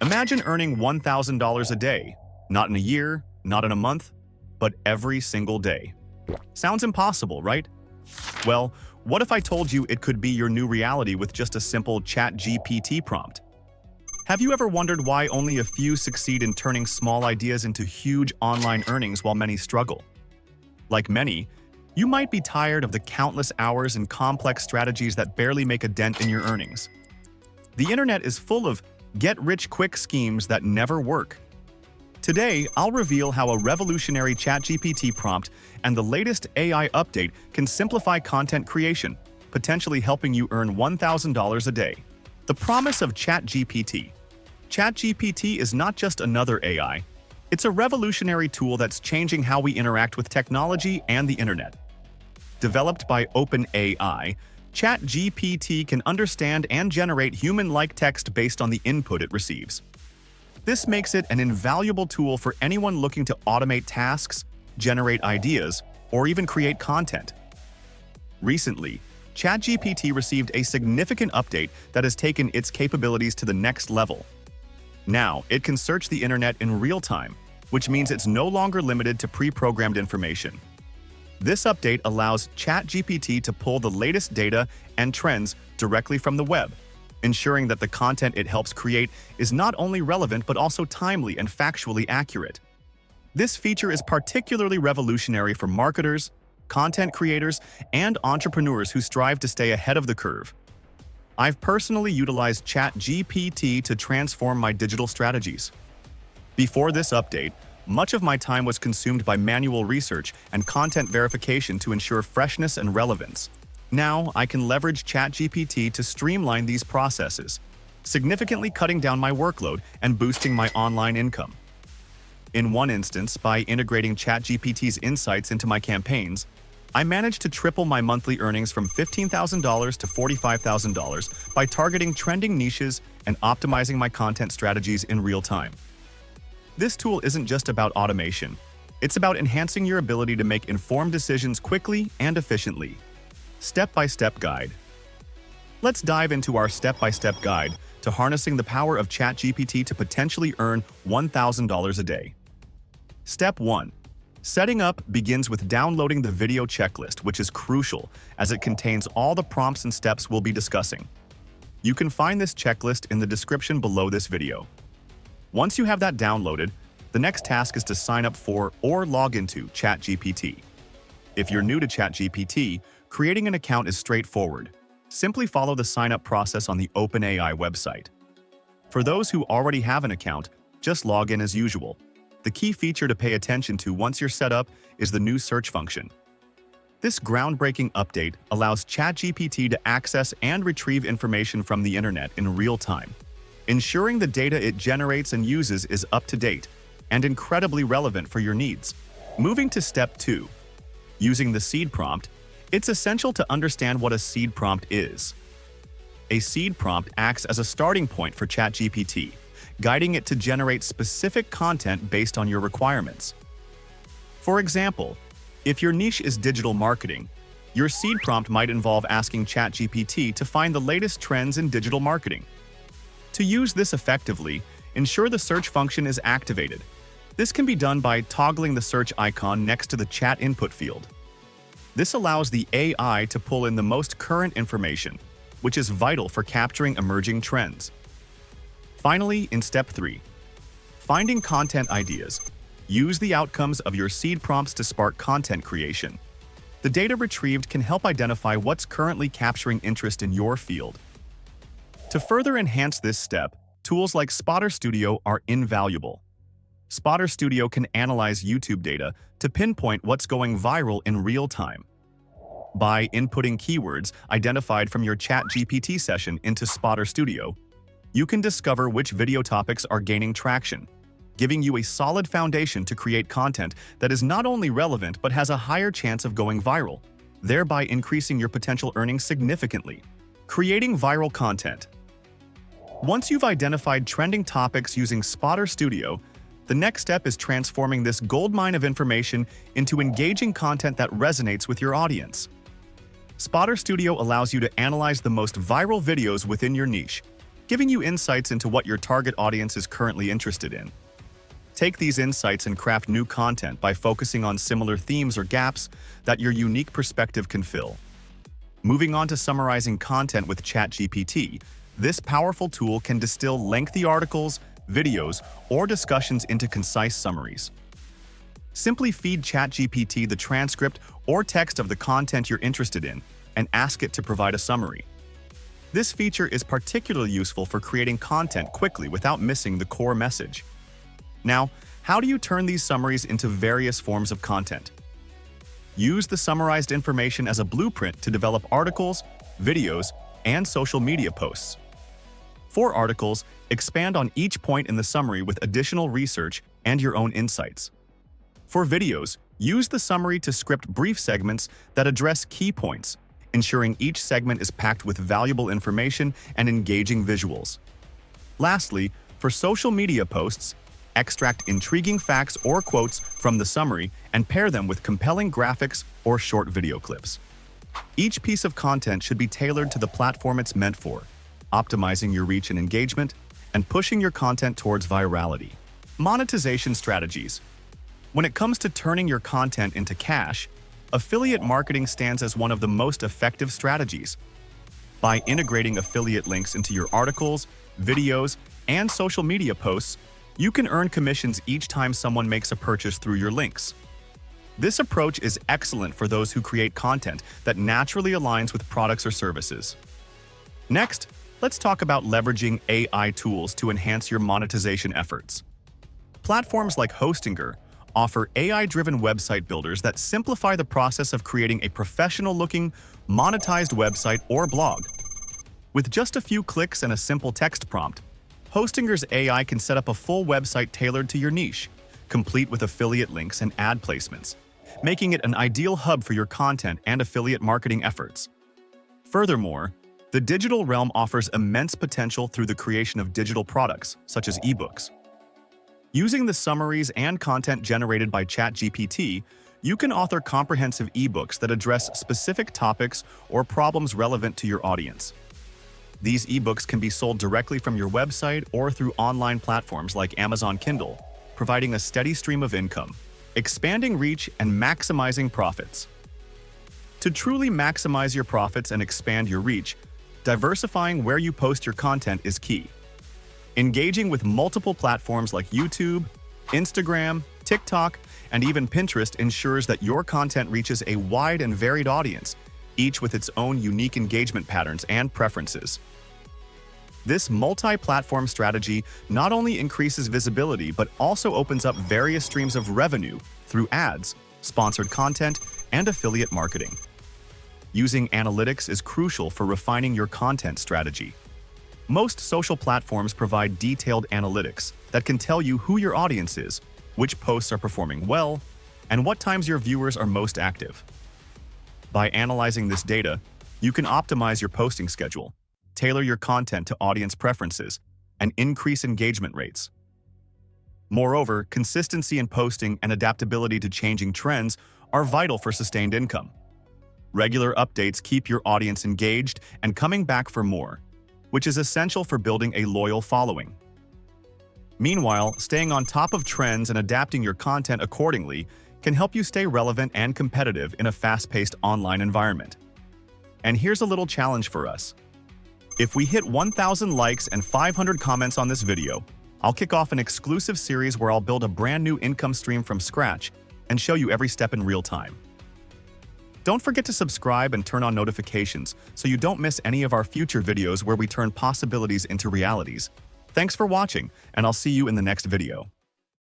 Imagine earning $1,000 a day, not in a year, not in a month, but every single day. Sounds impossible, right? Well, what if I told you it could be your new reality with just a simple ChatGPT prompt? Have you ever wondered why only a few succeed in turning small ideas into huge online earnings while many struggle? Like many, you might be tired of the countless hours and complex strategies that barely make a dent in your earnings. The internet is full of get-rich-quick schemes that never work. Today, I'll reveal how a revolutionary ChatGPT prompt and the latest AI update can simplify content creation, potentially helping you earn $1,000 a day. The promise of ChatGPT. ChatGPT is not just another AI. It's a revolutionary tool that's changing how we interact with technology and the internet. Developed by OpenAI, ChatGPT can understand and generate human-like text based on the input it receives. This makes it an invaluable tool for anyone looking to automate tasks, generate ideas, or even create content. Recently, ChatGPT received a significant update that has taken its capabilities to the next level. Now, it can search the internet in real time, which means it's no longer limited to pre-programmed information. This update allows ChatGPT to pull the latest data and trends directly from the web, ensuring that the content it helps create is not only relevant but also timely and factually accurate. This feature is particularly revolutionary for marketers, content creators, and entrepreneurs who strive to stay ahead of the curve. I've personally utilized ChatGPT to transform my digital strategies. Before this update, much of my time was consumed by manual research and content verification to ensure freshness and relevance. Now, I can leverage ChatGPT to streamline these processes, significantly cutting down my workload and boosting my online income. In one instance, by integrating ChatGPT's insights into my campaigns, I managed to triple my monthly earnings from $15,000 to $45,000 by targeting trending niches and optimizing my content strategies in real time. This tool isn't just about automation. It's about enhancing your ability to make informed decisions quickly and efficiently. Step-by-step guide. Let's dive into our step-by-step guide to harnessing the power of ChatGPT to potentially earn $1,000 a day. Step 1. Setting up begins with downloading the video checklist, which is crucial as it contains all the prompts and steps we'll be discussing. You can find this checklist in the description below this video. Once you have that downloaded, the next task is to sign up for or log into ChatGPT. If you're new to ChatGPT, creating an account is straightforward. Simply follow the sign-up process on the OpenAI website. For those who already have an account, just log in as usual. The key feature to pay attention to once you're set up is the new search function. This groundbreaking update allows ChatGPT to access and retrieve information from the internet in real time, ensuring the data it generates and uses is up to date and incredibly relevant for your needs. Moving to step 2. Using the seed prompt, it's essential to understand what a seed prompt is. A seed prompt acts as a starting point for ChatGPT, guiding it to generate specific content based on your requirements. For example, if your niche is digital marketing, your seed prompt might involve asking ChatGPT to find the latest trends in digital marketing. To use this effectively, ensure the search function is activated. This can be done by toggling the search icon next to the chat input field. This allows the AI to pull in the most current information, which is vital for capturing emerging trends. Finally, in step 3, finding content ideas. Use the outcomes of your seed prompts to spark content creation. The data retrieved can help identify what's currently capturing interest in your field. To further enhance this step, tools like Spotter Studio are invaluable. Spotter Studio can analyze YouTube data to pinpoint what's going viral in real time. By inputting keywords identified from your ChatGPT session into Spotter Studio, you can discover which video topics are gaining traction, giving you a solid foundation to create content that is not only relevant but has a higher chance of going viral, thereby increasing your potential earnings significantly. Creating viral content. Once you've identified trending topics using Spotter Studio, the next step is transforming this goldmine of information into engaging content that resonates with your audience. Spotter Studio allows you to analyze the most viral videos within your niche, giving you insights into what your target audience is currently interested in. Take these insights and craft new content by focusing on similar themes or gaps that your unique perspective can fill. Moving on to summarizing content with ChatGPT, this powerful tool can distill lengthy articles, videos, or discussions into concise summaries. Simply feed ChatGPT the transcript or text of the content you're interested in and ask it to provide a summary. This feature is particularly useful for creating content quickly without missing the core message. Now, how do you turn these summaries into various forms of content? Use the summarized information as a blueprint to develop articles, videos, and social media posts. For articles, expand on each point in the summary with additional research and your own insights. For videos, use the summary to script brief segments that address key points, ensuring each segment is packed with valuable information and engaging visuals. Lastly, for social media posts, extract intriguing facts or quotes from the summary and pair them with compelling graphics or short video clips. Each piece of content should be tailored to the platform it's meant for, optimizing your reach and engagement, and pushing your content towards virality. Monetization strategies. When it comes to turning your content into cash, affiliate marketing stands as one of the most effective strategies. By integrating affiliate links into your articles, videos, and social media posts, you can earn commissions each time someone makes a purchase through your links. This approach is excellent for those who create content that naturally aligns with products or services. Next, let's talk about leveraging AI tools to enhance your monetization efforts. Platforms like Hostinger offer AI-driven website builders that simplify the process of creating a professional-looking, monetized website or blog. With just a few clicks and a simple text prompt, Hostinger's AI can set up a full website tailored to your niche, complete with affiliate links and ad placements, making it an ideal hub for your content and affiliate marketing efforts. Furthermore, the digital realm offers immense potential through the creation of digital products, such as ebooks. Using the summaries and content generated by ChatGPT, you can author comprehensive ebooks that address specific topics or problems relevant to your audience. These ebooks can be sold directly from your website or through online platforms like Amazon Kindle, providing a steady stream of income, expanding reach and maximizing profits. To truly maximize your profits and expand your reach, diversifying where you post your content is key. Engaging with multiple platforms like YouTube, Instagram, TikTok, and even Pinterest ensures that your content reaches a wide and varied audience, each with its own unique engagement patterns and preferences. This multi-platform strategy not only increases visibility but also opens up various streams of revenue through ads, sponsored content, and affiliate marketing. Using analytics is crucial for refining your content strategy. Most social platforms provide detailed analytics that can tell you who your audience is, which posts are performing well, and what times your viewers are most active. By analyzing this data, you can optimize your posting schedule, tailor your content to audience preferences, and increase engagement rates. Moreover, consistency in posting and adaptability to changing trends are vital for sustained income. Regular updates keep your audience engaged and coming back for more, which is essential for building a loyal following. Meanwhile, staying on top of trends and adapting your content accordingly can help you stay relevant and competitive in a fast-paced online environment. And here's a little challenge for us. If we hit 1,000 likes and 500 comments on this video, I'll kick off an exclusive series where I'll build a brand new income stream from scratch and show you every step in real time. Don't forget to subscribe and turn on notifications so you don't miss any of our future videos where we turn possibilities into realities. Thanks for watching, and I'll see you in the next video.